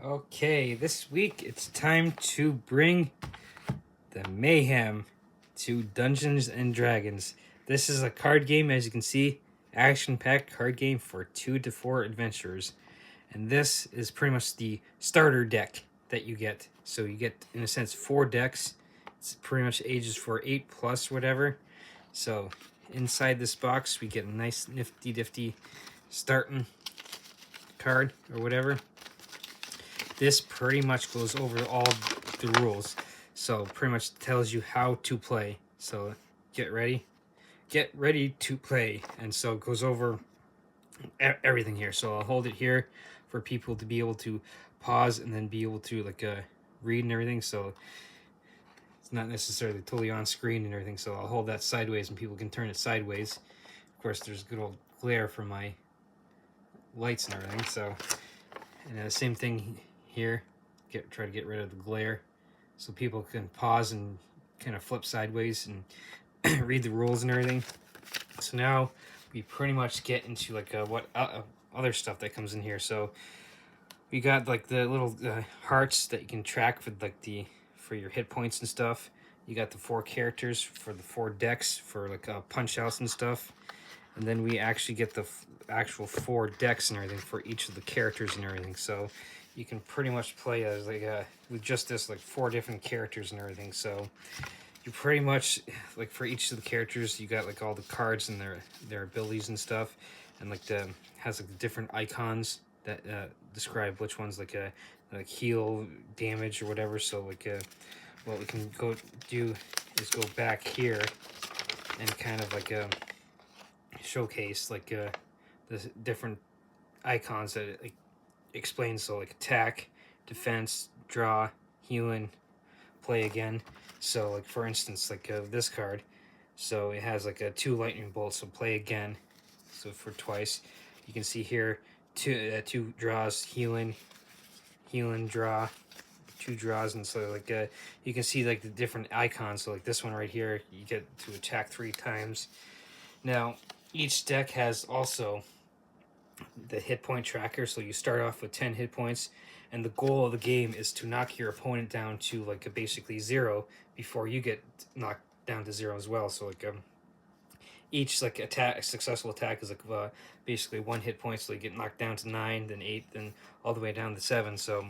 Okay, this week it's time to bring the Mayhem to Dungeons and Dragons. This is a card game, as you can see, action-packed card game for 2 to 4 adventurers. And this is pretty much the starter deck that you get. So you get, in a sense, 4 decks. It's pretty much ages for 8 plus, whatever. So inside this box, we get a nice nifty starting card or whatever. This pretty much goes over all the rules. So pretty much tells you how to play. So get ready to play. And so it goes over everything here. So I'll hold it here for people to be able to pause and then be able to read and everything. So it's not necessarily totally on screen and everything. So I'll hold that sideways and people can turn it sideways. Of course, there's good old glare from my lights and everything. So, and the same thing here. Try to get rid of the glare so people can pause and kind of flip sideways and read the rules and everything. So now we pretty much get into what other stuff that comes in here. So we got like the little hearts that you can track for your hit points and stuff. You got the 4 characters for the 4 decks for punch outs and stuff. And then we actually get the actual 4 decks and everything for each of the characters and everything. So you can pretty much play as with just this 4 different characters and everything. So you pretty much for each of the characters you got all the cards and their abilities and stuff, and has the different icons that describe which ones heal, damage, or whatever. So what we can go do is go back here and kind of showcase the different icons that it explains. So attack, defense, draw, healing, play again. So for instance this card, so it has 2 lightning bolts, so play again, so for twice. You can see here 2 draws, healing, draw, 2 draws. And so you can see the different icons. So this one right here, you get to attack 3 times. Now each deck has also the hit point tracker, so you start off with 10 hit points, and the goal of the game is to knock your opponent down to basically 0 before you get knocked down to 0 as well. So each successful attack is basically 1 hit point, so you get knocked down to 9, then 8, then all the way down to 7. So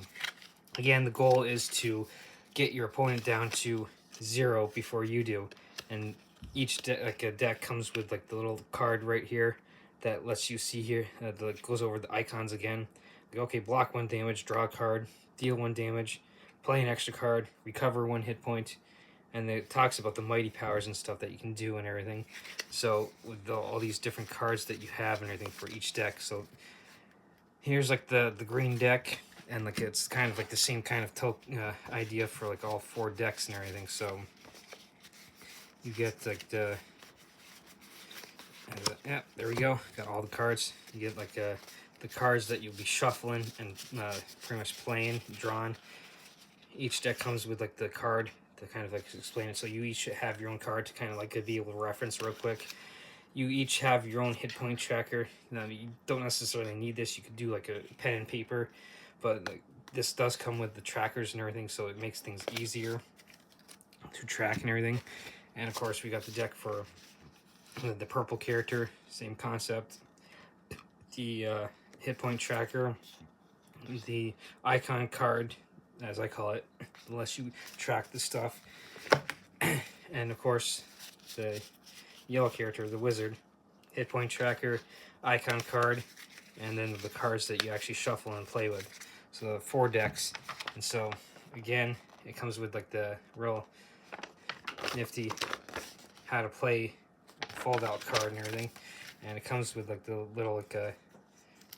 again, the goal is to get your opponent down to 0 before you do. And each deck comes with the little card right here that lets you see here, that goes over the icons again. Okay, block 1 damage, draw a card, deal 1 damage, play an extra card, recover 1 hit point, and it talks about the mighty powers and stuff that you can do and everything. So with all these different cards that you have and everything for each deck. So here's the green deck, and it's kind of the same kind of idea for all 4 decks and everything. So you get yeah, there we go. Got all the cards. You get the cards that you'll be shuffling and pretty much playing, drawing. Each deck comes with the card to kind of explain it. So you each have your own card to kind of be able to reference real quick. You each have your own hit point tracker. You don't necessarily need this. You could do a pen and paper, but this does come with the trackers and everything, so it makes things easier to track and everything. And of course, we got the deck for the purple character, same concept. The hit point tracker, the icon card, as I call it, unless you track the stuff. And of course, the yellow character, the wizard, hit point tracker, icon card, and then the cards that you actually shuffle and play with. So 4 decks. And so again, it comes with the real nifty how to play fold out card and everything, and it comes with the little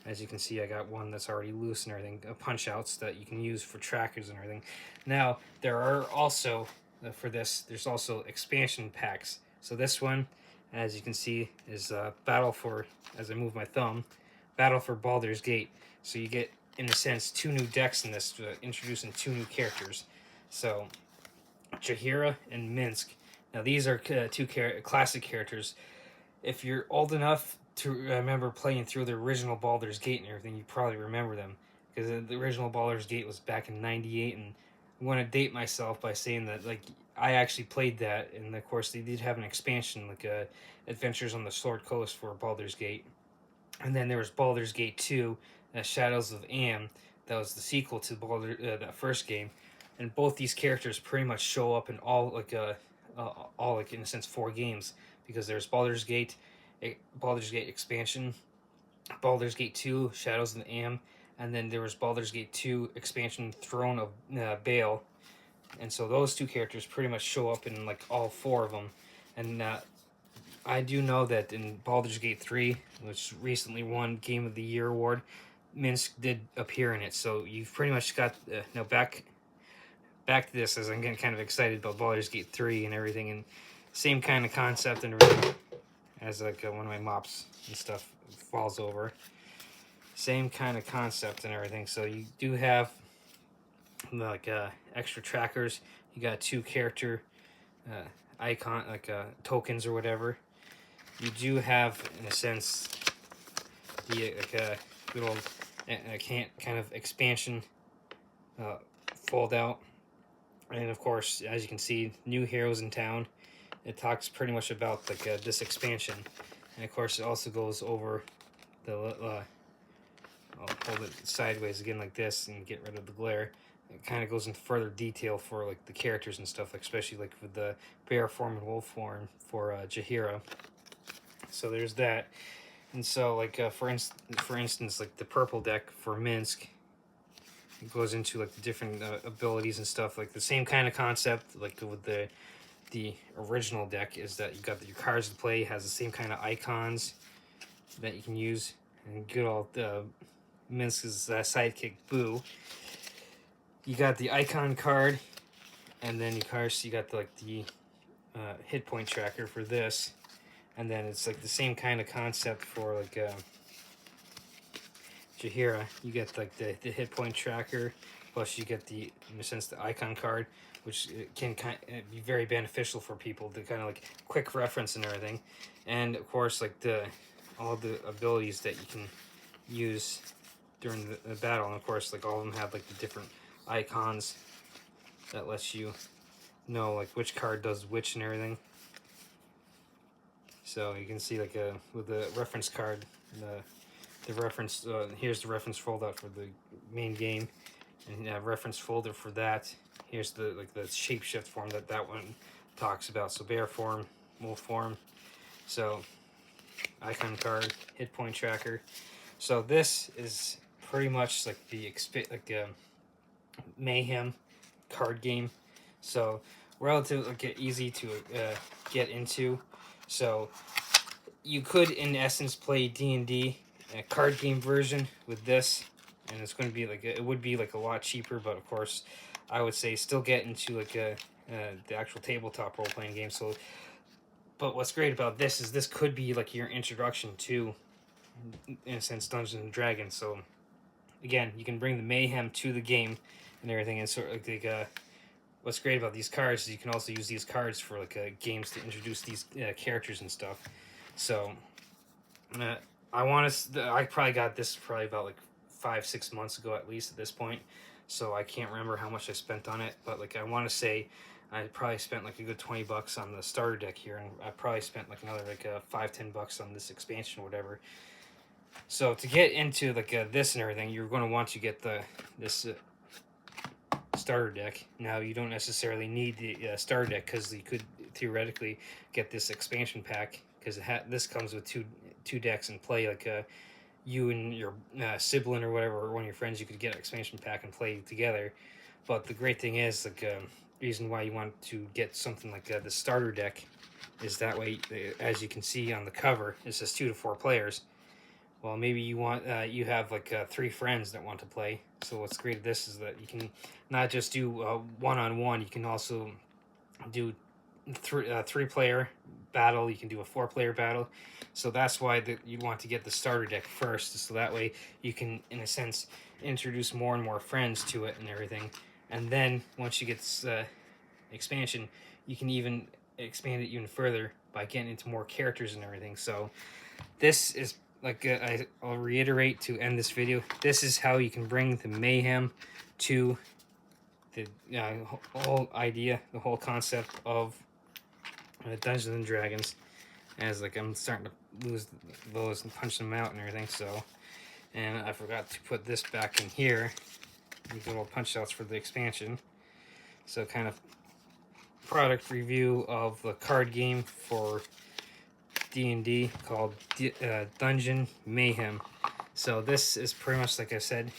as you can see, I got one that's already loose and everything, punch outs that you can use for trackers and everything. Now there are also for this, there's also expansion packs. So this one, as you can see, is Battle for, as I move my thumb, Battle for Baldur's Gate. So you get, in a sense, 2 new decks in this, introducing 2 new characters. So Jahira and Minsk. Now these are 2 classic characters. If you're old enough to remember playing through the original Baldur's Gate and everything, you probably remember them, because the original Baldur's Gate was back in '98, and I want to date myself by saying that like I actually played that, and of course they did have an expansion like Adventures on the Sword Coast for Baldur's Gate, and then there was Baldur's Gate 2, Shadows of Am, that was the sequel to that first game, and both these characters pretty much show up in all like in a sense 4 games, because there's Baldur's Gate expansion, Baldur's Gate 2, Shadows of Am, and then there was Baldur's Gate 2 expansion, Throne of Baal, and so those 2 characters pretty much show up in like all 4 of them, and I do know that in Baldur's Gate 3, which recently won Game of the Year award, Minsk did appear in it. So you've pretty much got now back to this, as I'm getting kind of excited about Baldur's Gate 3 and everything, and same kind of concept and everything, as like one of my mops and stuff falls over. Same kind of concept and everything. So you do have like extra trackers. You got 2 character icon like tokens or whatever. You do have, in a sense, the good old kind of expansion fold out, and of course, as you can see, new heroes in town. It talks pretty much about like this expansion, and of course, it also goes over the. I'll hold it sideways again like this and get rid of the glare. It kind of goes into further detail for like the characters and stuff, like, especially like with the bear form and wolf form for Jaheira. So there's that, and so like for instance, like the purple deck for Minsk, it goes into like the different abilities and stuff, like the same kind of concept like with the original deck, is that you got your cards to play, has the same kind of icons that you can use, and good old Minsk's sidekick Boo. You got the icon card, and then you got the hit point tracker for this. And then it's like the same kind of concept for like Jaheira. You get like the hit point tracker, plus you get in a sense, the icon card, which can be very beneficial for people to kind of like quick reference and everything. And of course, like all the abilities that you can use during the battle. And of course, like all of them have like the different icons that lets you know like which card does which and everything. So you can see like with the reference card, the reference here's the reference folder for the main game, and reference folder for that. Here's the shapeshift form that one talks about. So bear form, wolf form. So icon card, hit point tracker. So this is pretty much like the Mayhem card game. So relatively easy to get into. So you could, in essence, play D&D, a card game version with this, and it's going to be it would be like a lot cheaper. But of course, I would say still get into like the actual tabletop role playing game. So, but what's great about this is this could be like your introduction to, in a sense, Dungeons and Dragons. So again, you can bring the mayhem to the game and everything, and sort of like what's great about these cards is you can also use these cards for like games to introduce these characters and stuff. So I probably got this probably about like 5-6 months ago at least at this point. So I can't remember how much I spent on it, but like I want to say I probably spent like a good $20 on the starter deck here, and I probably spent like another like $5-10 on this expansion or whatever. So to get into like this and everything, you're going to want to get this starter deck. Now you don't necessarily need the starter deck, because you could theoretically get this expansion pack, because this comes with two decks and play like you and your sibling or whatever, or one of your friends, you could get an expansion pack and play together. But the great thing is like reason why you want to get something like the starter deck is that way, as you can see on the cover, it says 2 to 4 players. Well, maybe you have like 3 friends that want to play. So what's great of this is that you can not just do one-on-one, you can also do 3-player battle, you can do a 4-player battle. So that's why you want to get the starter deck first, so that way you can, in a sense, introduce more and more friends to it and everything. And then once you get this expansion, you can even expand it even further by getting into more characters and everything. So this is I'll reiterate to end this video. This is how you can bring the Mayhem to the whole idea, the whole concept of Dungeons and Dragons. As like I'm starting to lose those and punch them out and everything. So, and I forgot to put this back in here. These little punch outs for the expansion. So kind of product review of the card game for D&D called Dungeon Mayhem. So this is pretty much, like I said,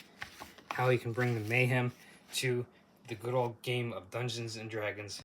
how you can bring the mayhem to the good old game of Dungeons and Dragons.